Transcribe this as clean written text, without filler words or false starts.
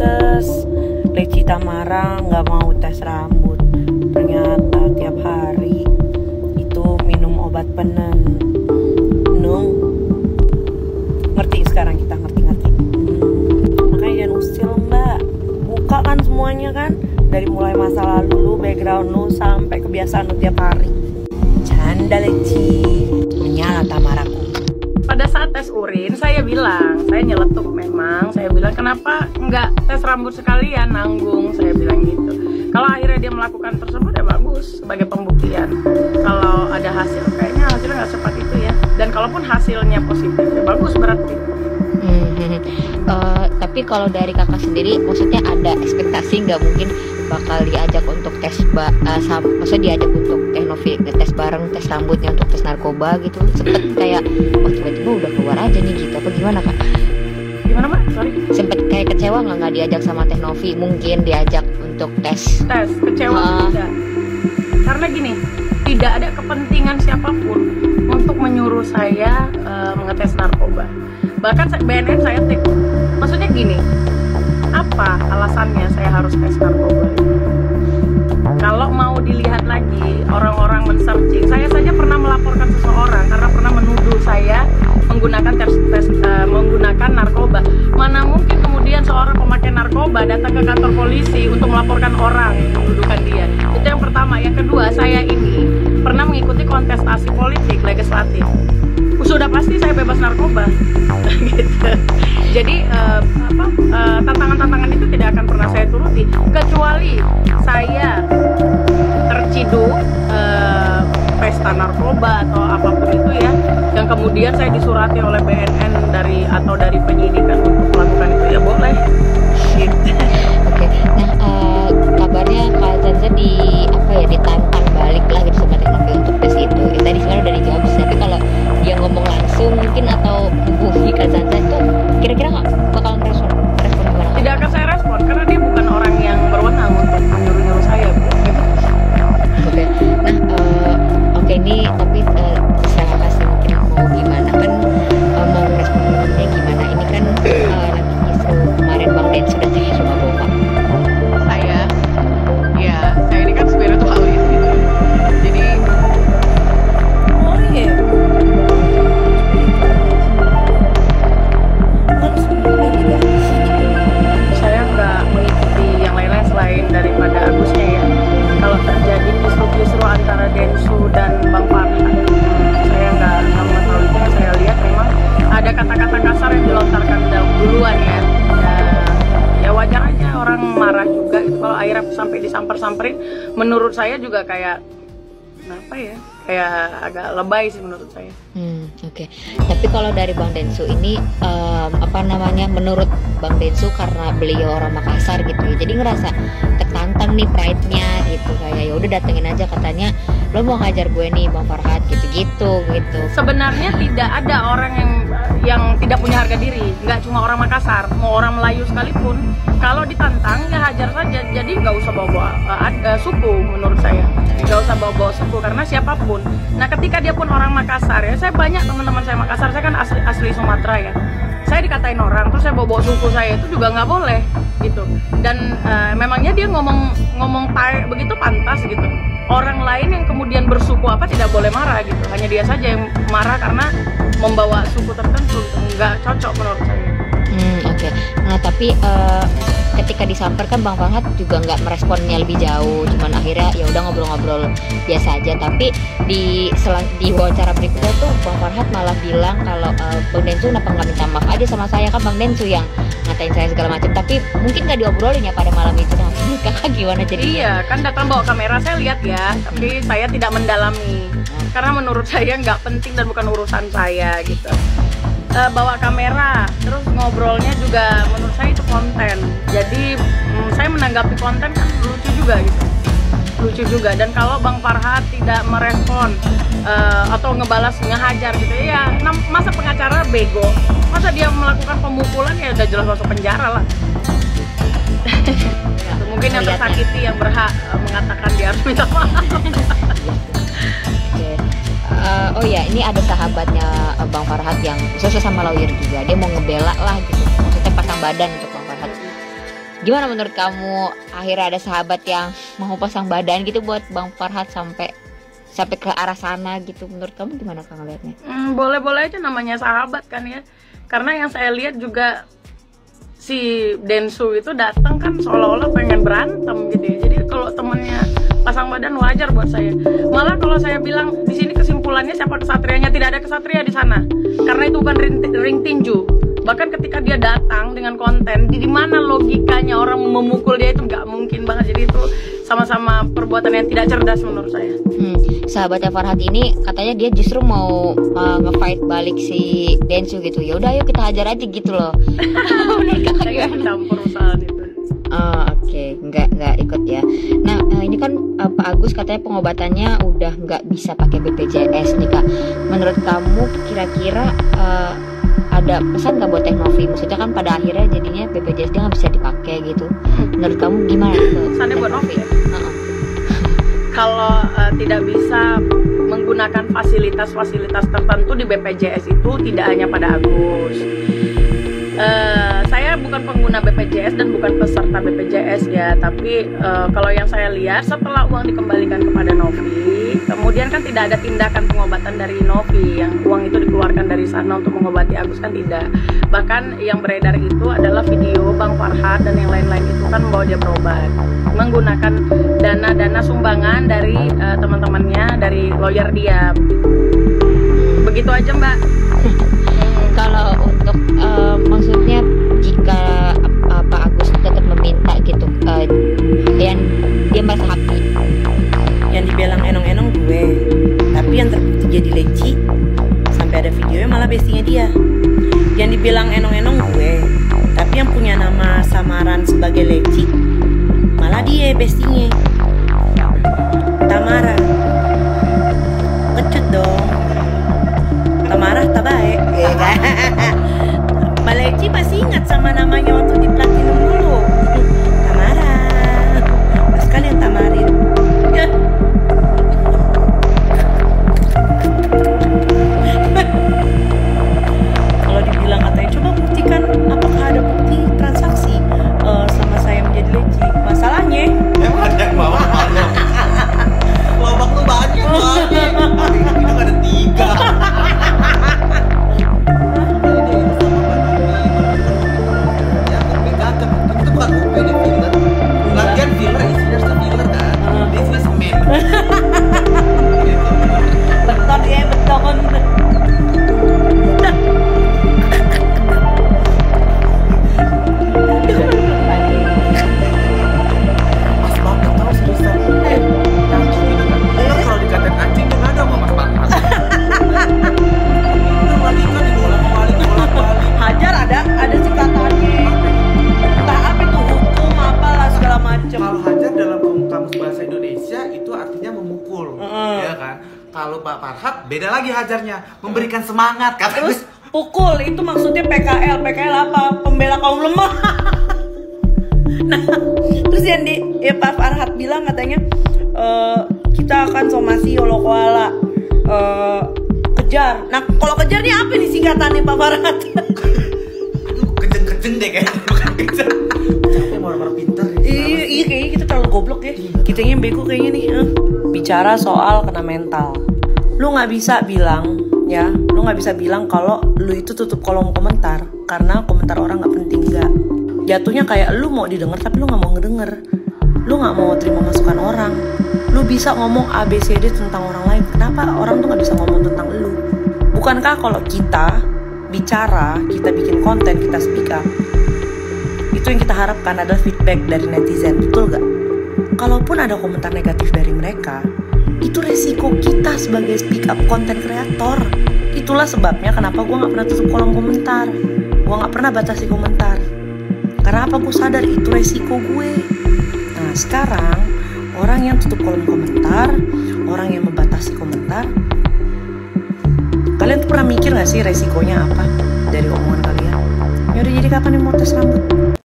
pantes Leci Tamara nggak mau tes rambut. Ternyata tiap hari itu minum obat penenung. Ngerti sekarang kita, ngerti. Makanya jangan usil mbak. Buka kan semuanya kan, dari mulai masa lalu lu, background lu, sampai kebiasaan lu tiap hari. Canda Leci, menyala Tamaraku. Pada saat tes urin, saya bilang, saya nyeletuk memang, saya bilang kenapa nggak tes rambut sekalian, nanggung, saya bilang gitu. Kalau akhirnya dia melakukan tersebut ya bagus, sebagai pembuktian. Kalau ada hasil, kayaknya hasilnya nggak secepat itu ya. Dan kalaupun hasilnya positif, ya bagus berarti. Tapi kalau dari kakak sendiri, maksudnya ada ekspektasi nggak mungkin bakal diajak untuk tes, maksudnya diajak untuk Novi tes bareng, tes rambutnya untuk tes narkoba gitu, sempet kayak, oh tiba-tiba udah keluar aja nih gitu, apa gimana kak? Gimana mbak? Sorry. Sempet kayak kecewa nggak diajak sama Teh Novi, mungkin diajak untuk tes? Tes, kecewa tidak. Karena gini, tidak ada kepentingan siapapun untuk menyuruh saya mengetes narkoba. Bahkan BNN saya take. Maksudnya gini, apa alasannya saya harus tes narkoba? Kalau mau dilihat lagi, orang-orang men-searching, saya saja pernah melaporkan seseorang karena pernah menuduh saya menggunakan narkoba. Mana mungkin kemudian seorang pemakai narkoba datang ke kantor polisi untuk melaporkan orang yang menuduhkan dia. Itu yang pertama. Yang kedua, saya ini pernah mengikuti kontestasi politik legislatif. Sudah pasti saya bebas narkoba. Gitu. Jadi tantangan-tantangan itu tidak akan pernah saya turuti, kecuali saya terciduk pesta narkoba atau apapun itu ya, yang kemudian saya disurati oleh BNN dari penyidikan untuk melakukan itu, ya boleh. Gitu. Oke. Nah, kabarnya Kak Zanza ditantang balik lah gitu sama Teknovi untuk tes itu. Tadi sebenarnya udah dijawab sih, tapi kalau dia ngomong langsung mungkin atau hubungi Kak Zanza itu kira-kira nggak bakal respon gimana? Tidak akan saya respon karena dia bukan orang yang berwenang untuk menyuruh saya. Oke. Nah, ini tapi saya kasih mungkin mau gimana kan, mau responnya gimana? Ini kan lagi isu kemarin Bang Den sudah cuma bawa. Saya ini kan spiritualis gitu. Jadi saya nggak mengikuti yang lain-lain selain daripada Agusnya ya. Kalau terjadi kisru antara Densu dan Bang Farhan, saya nggak mengetahui itu. Saya lihat memang ada kata-kata kasar yang dilontarkan duluan ya. Ya wajar aja orang marah juga gitu. Kalau akhirnya sampai disamper-samperin, menurut saya juga kayak kenapa ya? Kayak agak lebay sih menurut saya. Oke. Tapi kalau dari Bang Densu ini menurut Bang Densu karena beliau orang Makassar gitu ya, jadi ngerasa tertantang nih pride-nya gitu, kayak ya udah datengin aja, katanya lo mau ngajar gue nih Bang Farhad gitu. Sebenarnya tidak ada orang yang tidak punya harga diri, nggak cuma orang Makassar, mau orang Melayu sekalipun kalau ditantang ya hajar saja. Jadi nggak usah bawa suku, menurut saya nggak usah bawa suku, karena siapapun. Nah ketika dia pun orang Makassar ya, saya banyak teman-teman saya Makassar, saya kan asli Sumatera ya, saya dikatain orang terus saya bawa suku saya, itu juga nggak boleh gitu. Dan memangnya dia ngomong begitu pantas gitu. Orang lain yang kemudian bersuku apa tidak boleh marah gitu, hanya dia saja yang marah karena membawa suku tertentu gitu. Nggak cocok menurut saya. Oke. Nah tapi ketika disamper kan Bang Farhad juga nggak meresponnya lebih jauh, cuman akhirnya ya udah ngobrol-ngobrol biasa aja. Tapi di wawancara berikutnya tuh Bang Farhad malah bilang kalau Bang Densu kenapa nggak minta maaf aja sama saya, kan Bang Densu yang ngatain saya segala macam. Tapi mungkin nggak diobrolin ya pada malam itu. Nah, kakak gimana jadi? Iya kan, datang bawa kamera saya lihat ya, tapi saya tidak mendalami karena menurut saya nggak penting dan bukan urusan saya gitu. Bawa kamera, terus ngobrolnya juga menurut saya itu konten. Jadi saya menanggapi konten kan lucu juga gitu, lucu juga. Dan kalau Bang Farhad tidak merespon atau ngebalas ngehajar gitu ya, masa pengacara bego, masa dia melakukan pemukulan, ya udah jelas masuk penjara lah. Mungkin yang tersakiti yang berhak mengatakan dia harus minta maaf. Oh ya, ini ada sahabatnya Bang Farhad yang sesuai sama lawyer juga, dia mau ngebela lah gitu, maksudnya pasang badan untuk Bang Farhad. Gimana menurut kamu akhirnya ada sahabat yang mau pasang badan gitu buat Bang Farhat sampai ke arah sana gitu? Menurut kamu gimana Kang ngeliatnya? Boleh-boleh aja, namanya sahabat kan ya. Karena yang saya lihat juga si Densu itu datang kan seolah-olah pengen berantem gitu ya. Jadi kalau temennya pasang badan wajar buat saya. Malah kalau saya bilang di sini kesimpulannya siapa kesatrianya, tidak ada kesatria di sana. Karena itu bukan ring tinju. Bahkan ketika dia datang dengan konten, di mana logikanya orang memukul dia, itu nggak mungkin banget. Jadi itu sama-sama perbuatan yang tidak cerdas menurut saya. Sahabatnya Farhat ini katanya dia justru mau nge-fight balik si Densu gitu. Ya udah ayo kita hajar aja gitu loh. Saya nggak campur urusan itu. Oke, nggak ikut ya. Nah, ini kan Pak Agus katanya pengobatannya udah nggak bisa pakai BPJS nih Kak. Menurut kamu kira-kira ada pesan nggak buat Teh Novi? Maksudnya kan pada akhirnya jadinya BPJS dia nggak bisa dipakai gitu. Menurut kamu gimana? Pesannya buat Novi ya? Kalau tidak bisa menggunakan fasilitas-fasilitas tertentu di BPJS itu tidak hanya pada Agus. Saya bukan pengguna BPJS dan bukan peserta BPJS ya, tapi kalau yang saya lihat setelah uang dikembalikan kepada Novi, kemudian kan tidak ada tindakan pengobatan dari Novi, yang uang itu dikeluarkan dari sana untuk mengobati Agus kan tidak. Bahkan yang beredar itu adalah video Bang Farhat dan yang lain-lain itu kan membawa dia berobat menggunakan dana sumbangan dari teman-temannya, dari lawyer dia. Begitu aja Mbak. Kalau untuk maksudnya jika Pak Agus tetap meminta gitu, yang dia merasa happy, yang dibilang enong-enong gue, tapi yang terbukti jadi leci, sampai ada videonya malah bestinya dia. Yang dibilang enong-enong gue, tapi yang punya nama samaran sebagai leci, malah dia bestinya. Tamara, kecut dong. Tamara tak baik. Maleci masih ingat sama namanya waktu di Platinum dulu. Tamara, pas kalian tamarin. Ya. Kalau dibilang katanya coba buktikan apakah ada bukti transaksi sama saya menjadi leci. Masalahnya emang ada yang bawa malu. Lobak lu banyak banget. Itu nggak ada 3. beton ya beton. Mas banget tau seriusan. Anjing gitu kan. Kalau dikatain anjing dia nggak ada sama Mas Farhat. Itu lagi kan dibolak-balik. Hajar ada singkatannya. Entah apa itu hukum apalah segala macem. Kalau hajar dalam kamus bahasa Indonesia itu artinya memukul, ya kan? Kalau Pak Farhat beda lagi hajarnya, memberikan semangat. Terus pukul itu maksudnya PKL apa? Pembela kaum lemah. Nah, terus yang Pak Farhat bilang katanya kita akan somasi Yolokoala kejar. Nah, kalau kejarnya apa nih singkatannya Pak Farhat? Aduh, kejeng-kejeng deh kayaknya, bukan kejar. Capek marah-marah pintar. Iya kayaknya kita terlalu goblok ya. Kitanya yang bego kayaknya nih. Bicara soal kena mental, lu nggak bisa bilang ya, lu nggak bisa bilang kalau lu itu tutup kolom komentar karena komentar orang nggak penting. Nggak, jatuhnya kayak lu mau didengar tapi lu nggak mau ngedenger, lu nggak mau terima masukan orang. Lu bisa ngomong ABCD tentang orang lain, kenapa orang tuh nggak bisa ngomong tentang lu? Bukankah kalau kita bicara, kita bikin konten, kita speak up, itu yang kita harapkan adalah feedback dari netizen, betul gak? Kalaupun ada komentar negatif dari mereka, itu resiko kita sebagai speak up content creator. Itulah sebabnya kenapa gue gak pernah tutup kolom komentar, gue gak pernah batasi komentar. Karena apa? Gue sadar itu resiko gue. Nah sekarang, orang yang tutup kolom komentar, orang yang membatasi komentar, kalian tuh pernah mikir gak sih resikonya apa dari omongan kalian? Yaudah, jadi kapan nih mau tes rambut?